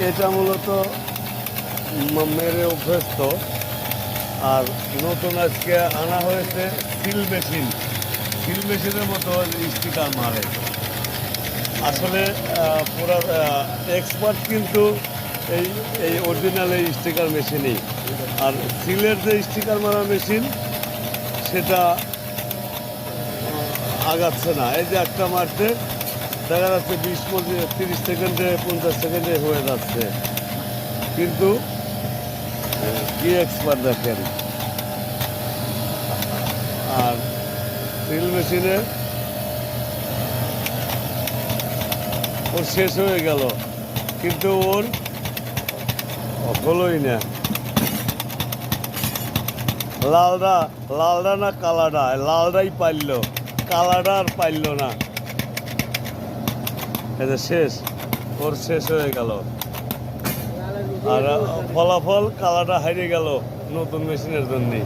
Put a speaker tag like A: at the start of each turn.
A: এটা মূলত মেরে অভ্যস্ত। আর নতুন আজকে আনা হয়েছে সিল মেশিনের মতো স্টিকার মারে। আসলে পুরো এক্সপার্ট কিন্তু এই এই অরিজিনাল এই স্টিকার মেশিনেই। আর সিলের যে স্টিকার মারা মেশিন সেটা আগাচ্ছে না। এই যে একটা মারতে দেখা যাচ্ছে 20-30 সেকেন্ডে 50 সেকেন্ডে হয়ে যাচ্ছে, কিন্তু কি এক্সপার্ট দেখেন। আর সিল মেশিনে ওর শেষ হয়ে গেল, কিন্তু ওর হলোই না। লালডা না কালাডা, লালডাই পাইল, কালাডা আর পাইল না। এটা শেষ, ওর শেষ হয়ে গেল। আর ফলাফল কালাডা হারিয়ে গেল নতুন মেশিনের জন্যে।